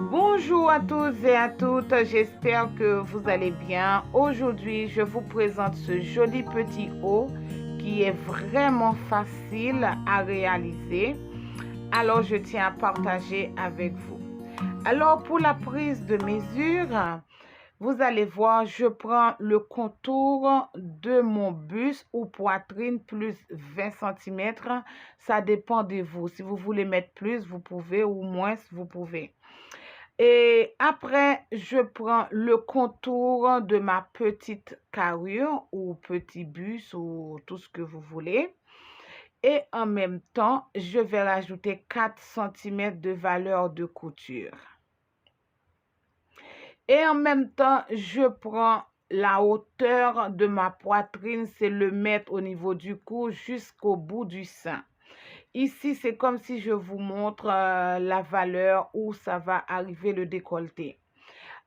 Bonjour à tous et à toutes, j'espère que vous allez bien. Aujourd'hui, je vous présente ce joli petit haut qui est vraiment facile à réaliser. Alors, je tiens à partager avec vous. Alors, pour la prise de mesure, vous allez voir, je prends le contour de mon buste ou poitrine plus 20 centimètres. Ça dépend de vous. Si vous voulez mettre plus, vous pouvez, ou moins, vous pouvez. Et après, je prends le contour de ma petite carrure ou petit buste ou tout ce que vous voulez. Et en même temps, je vais rajouter 4 centimètres de valeur de couture. Et en même temps, je prends la hauteur de ma poitrine, c'est le mettre au niveau du cou jusqu'au bout du sein. Ici, c'est comme si je vous montre la valeur où ça va arriver le décolleté.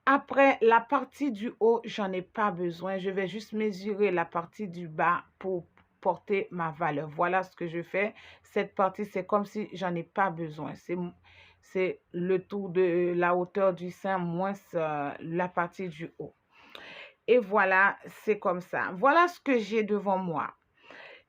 Après, la partie du haut, j'en ai pas besoin. Je vais juste mesurer la partie du bas pour porter ma valeur. Voilà ce que je fais. Cette partie, c'est comme si j'en ai pas besoin. C'est le tour de la hauteur du sein moins la partie du haut. Et voilà, c'est comme ça. Voilà ce que j'ai devant moi.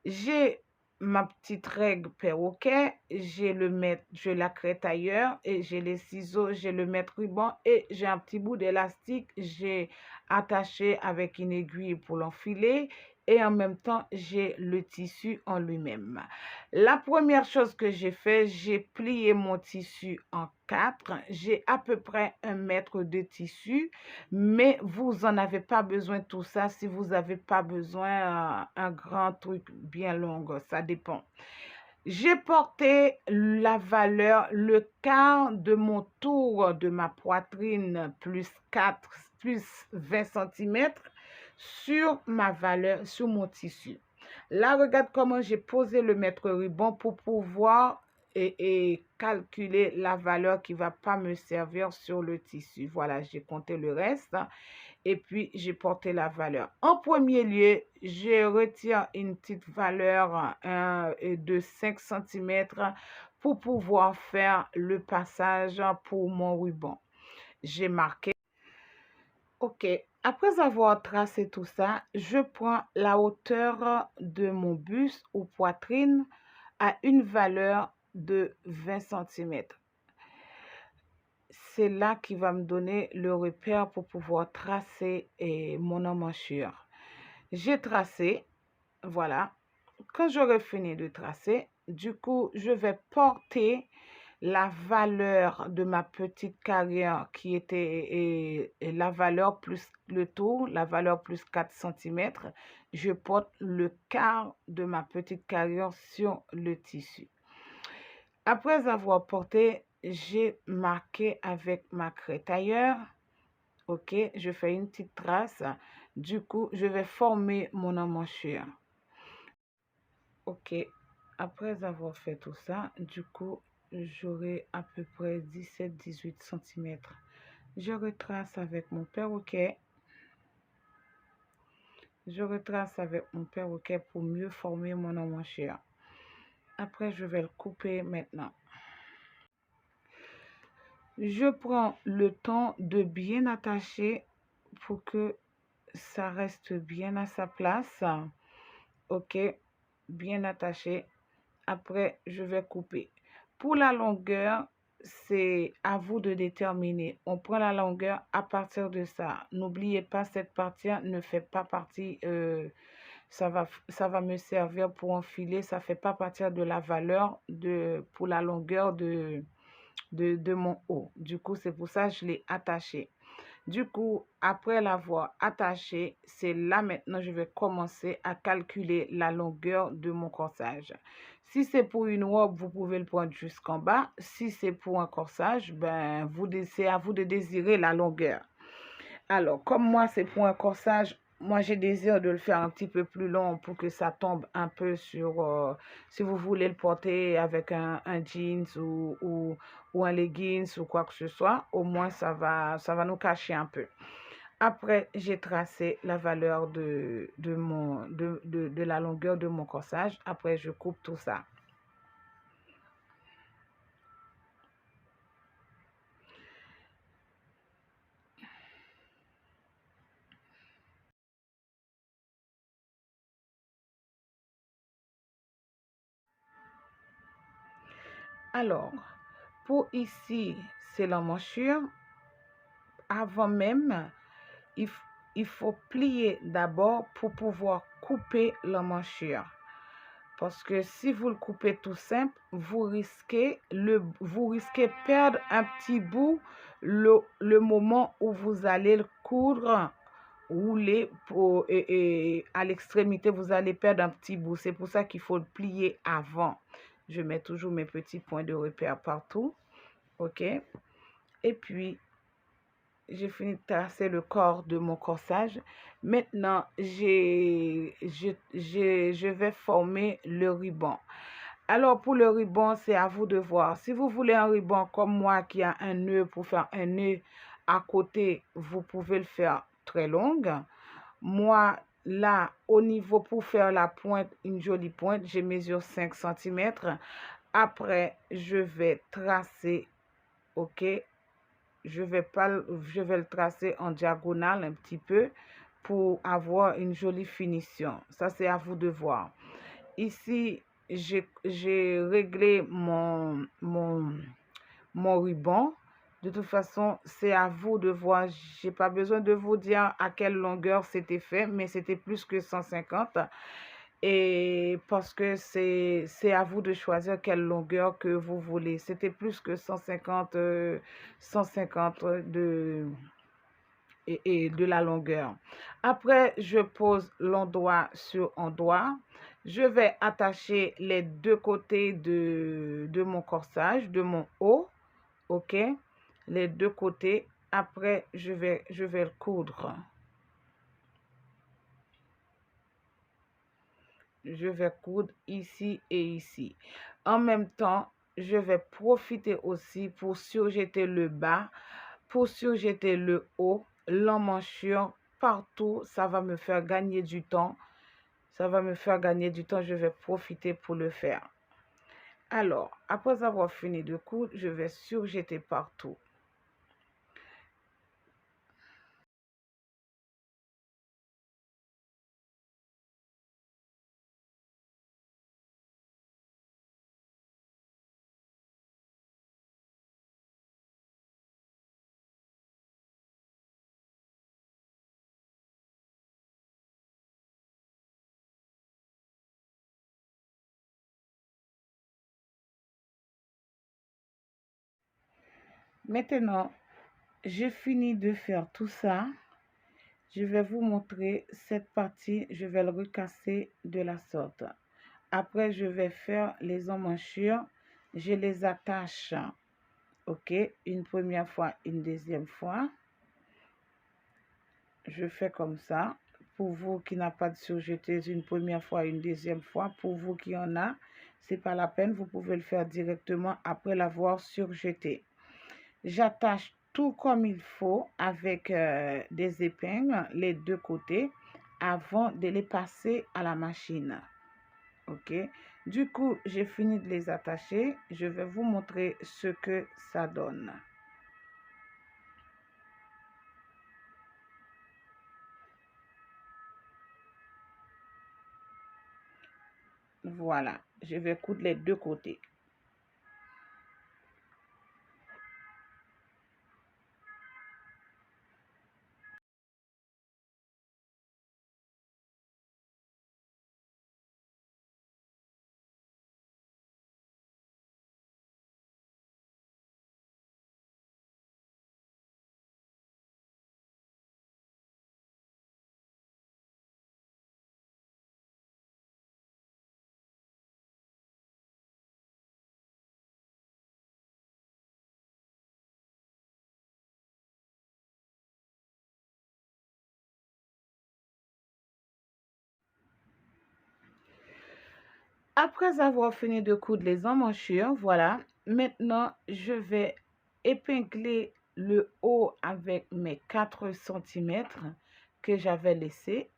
J'ai ma petite règle perroquet, j'ai la crête ailleurs et j'ai les ciseaux, j'ai le mètre ruban et j'ai un petit bout d'élastique, j'ai attaché avec une aiguille pour l'enfiler et en même temps j'ai le tissu en lui-même. La première chose que j'ai fait, j'ai plié mon tissu en 4, j'ai à peu près 1 mètre de tissu, mais vous en avez pas besoin de tout ça si vous n'avez pas besoin un grand truc bien long, ça dépend. J'ai porté la valeur, le quart de mon tour de ma poitrine plus 4, plus 20 centimètres sur ma valeur, sur mon tissu. Là, regarde comment j'ai posé le mètre ruban pour pouvoir et calculer la valeur qui ne va pas me servir sur le tissu. Voilà, j'ai compté le reste et puis j'ai porté la valeur. En premier lieu, je retire une petite valeur de 5 centimètres pour pouvoir faire le passage pour mon ruban. J'ai marqué. OK. Après avoir tracé tout ça, je prends la hauteur de mon buste ou poitrine à une valeur de 20 centimètres. C'est là qui va me donner le repère pour pouvoir tracer mon emmanchure. J'ai tracé, voilà. Quand j'aurai fini de tracer, du coup, je vais porter la valeur de ma petite carrière qui était la valeur plus le tour, la valeur plus 4 centimètres. Je porte le quart de ma petite carrière sur le tissu. Après avoir porté, j'ai marqué avec ma crête ailleurs. OK, je fais une petite trace. Du coup, je vais former mon emmanchure. OK, après avoir fait tout ça, du coup, j'aurai à peu près 17-18 cm. Je retrace avec mon perroquet. Je retrace avec mon perroquet pour mieux former mon emmanchure. Après, je vais le couper maintenant. Je prends le temps de bien attacher pour que ça reste bien à sa place. OK, bien attaché. Après, je vais couper. Pour la longueur, c'est à vous de déterminer. On prend la longueur à partir de ça. N'oubliez pas, cette partie ne fait pas partie, ça va me servir pour enfiler. Ça ne fait pas partie de la valeur pour la longueur de mon haut. Du coup, c'est pour ça que je l'ai attaché. Du coup, après l'avoir attaché, c'est là maintenant je vais commencer à calculer la longueur de mon corsage. Si c'est pour une robe, vous pouvez le prendre jusqu'en bas. Si c'est pour un corsage, ben, c'est à vous de désirer la longueur. Alors, comme moi, c'est pour un corsage, moi, j'ai désir de le faire un petit peu plus long pour que ça tombe un peu sur, si vous voulez le porter avec un jeans ou un leggings ou quoi que ce soit, au moins, ça va nous cacher un peu. Après, j'ai tracé la valeur de la longueur de mon corsage. Après, je coupe tout ça. Alors, pour ici, c'est l'emmanchure. Avant même, il, il faut plier d'abord pour pouvoir couper l'emmanchure. Parce que si vous le coupez tout simple, vous risquez perdre un petit bout le moment où vous allez le coudre, rouler et à l'extrémité, vous allez perdre un petit bout. C'est pour ça qu'il faut le plier avant. Je mets toujours mes petits points de repère partout. OK? Et puis, j'ai fini de tracer le corps de mon corsage. Maintenant, je vais former le ruban. Alors, pour le ruban, c'est à vous de voir. Si vous voulez un ruban comme moi qui a un nœud pour faire un nœud à côté, vous pouvez le faire très long. Moi, là, au niveau pour faire la pointe, une jolie pointe, je mesure 5 cm. Après, je vais tracer, OK? Je vais le tracer en diagonale un petit peu pour avoir une jolie finition. Ça, c'est à vous de voir. Ici, j'ai réglé mon ruban. De toute façon, c'est à vous de voir. J'ai pas besoin de vous dire à quelle longueur c'était fait, mais c'était plus que 150. Et parce que c'est à vous de choisir quelle longueur que vous voulez. C'était plus que 150, 150 et de la longueur. Après, je pose l'endroit sur endroit. Je vais attacher les deux côtés de mon corsage, de mon haut. OK? Les deux côtés. Après, je vais le coudre. Je vais coudre ici et ici. En même temps, je vais profiter aussi pour surjeter le bas, pour surjeter le haut, l'emmanchure, partout. Ça va me faire gagner du temps. Ça va me faire gagner du temps. Je vais profiter pour le faire. Alors, après avoir fini de coudre, je vais surjeter partout. Maintenant, j'ai fini de faire tout ça. Je vais vous montrer cette partie. Je vais le recasser de la sorte. Après, je vais faire les emmanchures. Je les attache. OK? Une première fois, une deuxième fois. Je fais comme ça. Pour vous qui n'avez pas de surjeteuse, une première fois, une deuxième fois. Pour vous qui en a, c'est pas la peine. Vous pouvez le faire directement après l'avoir surjeté. J'attache tout comme il faut avec des épingles, les deux côtés, avant de les passer à la machine. OK? Du coup, j'ai fini de les attacher. Je vais vous montrer ce que ça donne. Voilà, je vais coudre les deux côtés. Après avoir fini de coudre les emmanchures, voilà, maintenant je vais épingler le haut avec mes 4 cm que j'avais laissé.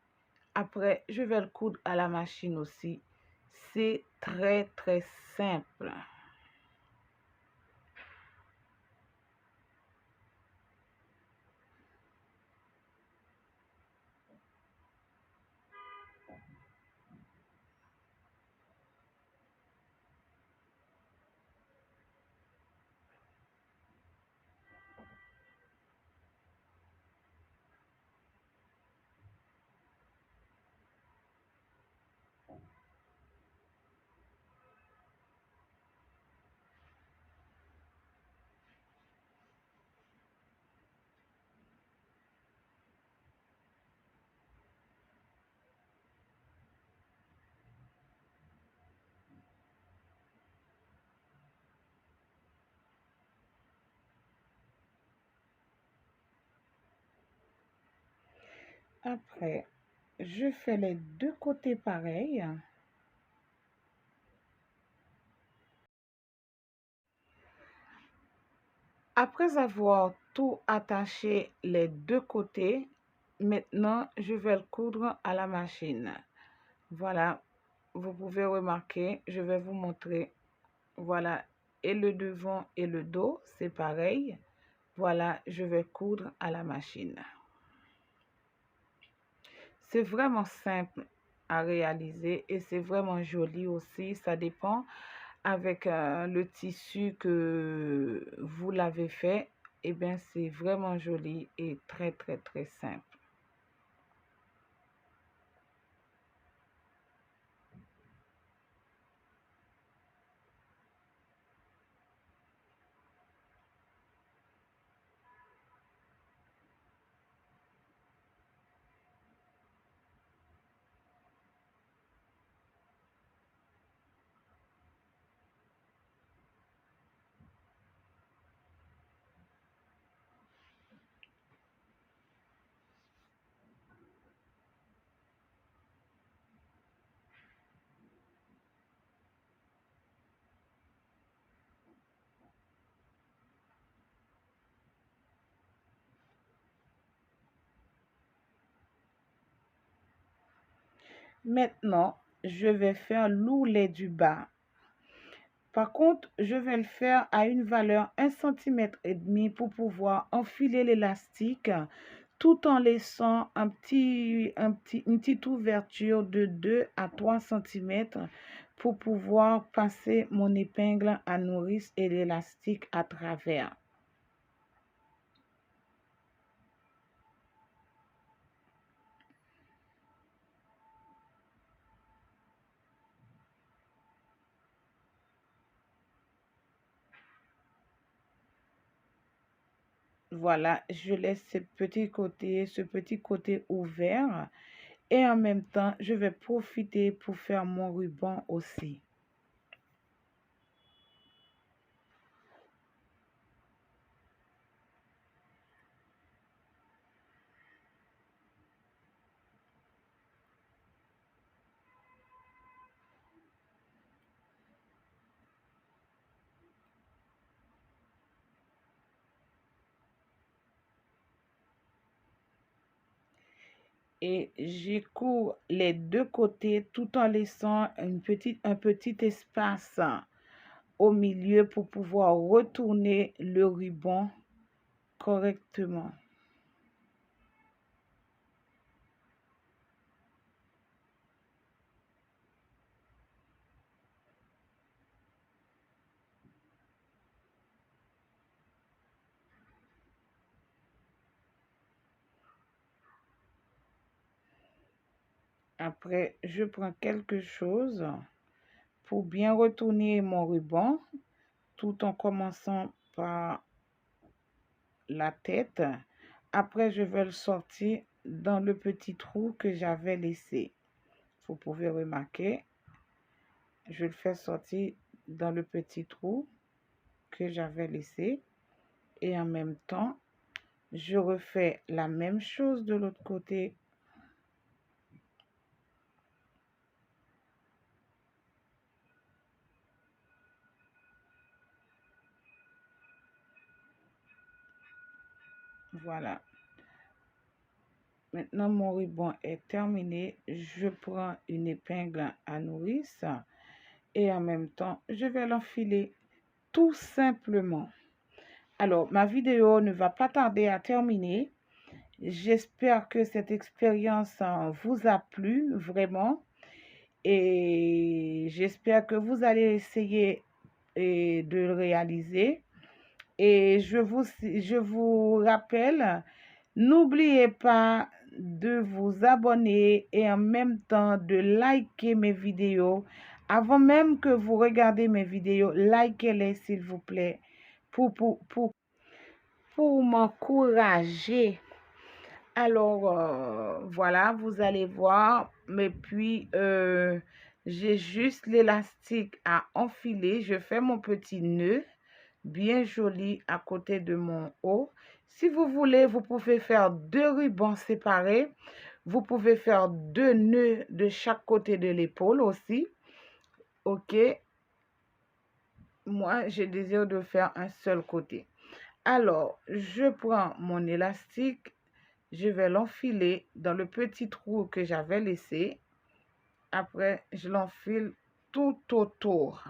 Après, je vais le coudre à la machine aussi. C'est très, très simple. Après, je fais les deux côtés pareils. Après avoir tout attaché les deux côtés, maintenant, je vais le coudre à la machine. Voilà, vous pouvez remarquer, je vais vous montrer. Voilà, et le devant et le dos, c'est pareil. Voilà, je vais coudre à la machine. C'est vraiment simple à réaliser et c'est vraiment joli aussi. Ça dépend avec le tissu que vous l'avez fait. Eh bien, c'est vraiment joli et très, très, très simple. Maintenant, je vais faire l'oulet du bas. Par contre, je vais le faire à une valeur 1,5 cm pour pouvoir enfiler l'élastique tout en laissant une petite ouverture de 2 à 3 cm pour pouvoir passer mon épingle à nourrice et l'élastique à travers. Voilà, je laisse ce petit côté ouvert et en même temps, je vais profiter pour faire mon ruban aussi. Et j'écoute les deux côtés tout en laissant un petit espace au milieu pour pouvoir retourner le ruban correctement. Après, je prends quelque chose pour bien retourner mon ruban tout en commençant par la tête. Après, je vais le sortir dans le petit trou que j'avais laissé. Vous pouvez remarquer, je le fais sortir dans le petit trou que j'avais laissé et en même temps, je refais la même chose de l'autre côté. Voilà. Maintenant, mon ruban est terminé. Je prends une épingle à nourrice et en même temps, je vais l'enfiler tout simplement. Alors, ma vidéo ne va pas tarder à terminer. J'espère que cette expérience vous a plu vraiment et j'espère que vous allez essayer de le réaliser. Et je vous rappelle, n'oubliez pas de vous abonner et en même temps de liker mes vidéos. Avant même que vous regardez mes vidéos, likez-les s'il vous plaît pour m'encourager. Alors, voilà, vous allez voir. Mais puis, j'ai juste l'élastique à enfiler. Je fais mon petit nœud bien joli à côté de mon haut. Si vous voulez, vous pouvez faire 2 rubans séparés. Vous pouvez faire 2 nœuds de chaque côté de l'épaule aussi. OK. Moi, je désire de faire un seul côté. Alors, je prends mon élastique. Je vais l'enfiler dans le petit trou que j'avais laissé. Après, je l'enfile tout autour.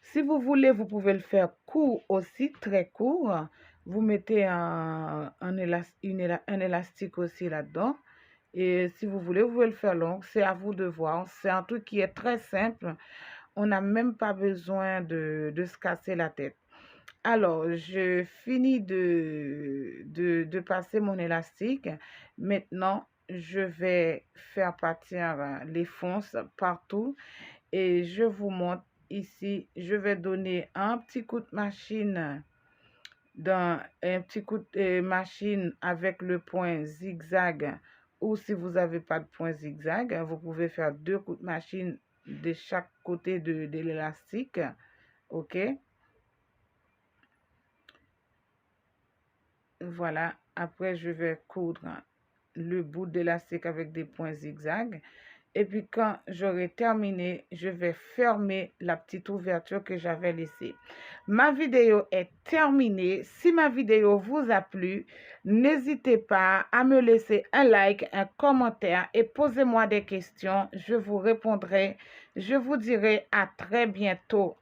Si vous voulez, vous pouvez le faire court aussi, très court. Vous mettez un élastique aussi là-dedans. Et si vous voulez, vous pouvez le faire long. C'est à vous de voir. C'est un truc qui est très simple. On n'a même pas besoin de se casser la tête. Alors, je finis de passer mon élastique. Maintenant, je vais faire partir les fonces partout. Et je vous montre ici, je vais donner un petit coup de machine avec le point zigzag, ou si vous n'avez pas de point zigzag, vous pouvez faire 2 coups de machine de chaque côté de l'élastique. OK? Voilà. Après, je vais coudre le bout d'élastique avec des points zigzag. Et puis quand j'aurai terminé, je vais fermer la petite ouverture que j'avais laissée. Ma vidéo est terminée. Si ma vidéo vous a plu, n'hésitez pas à me laisser un like, un commentaire et posez-moi des questions. Je vous répondrai. Je vous dirai à très bientôt.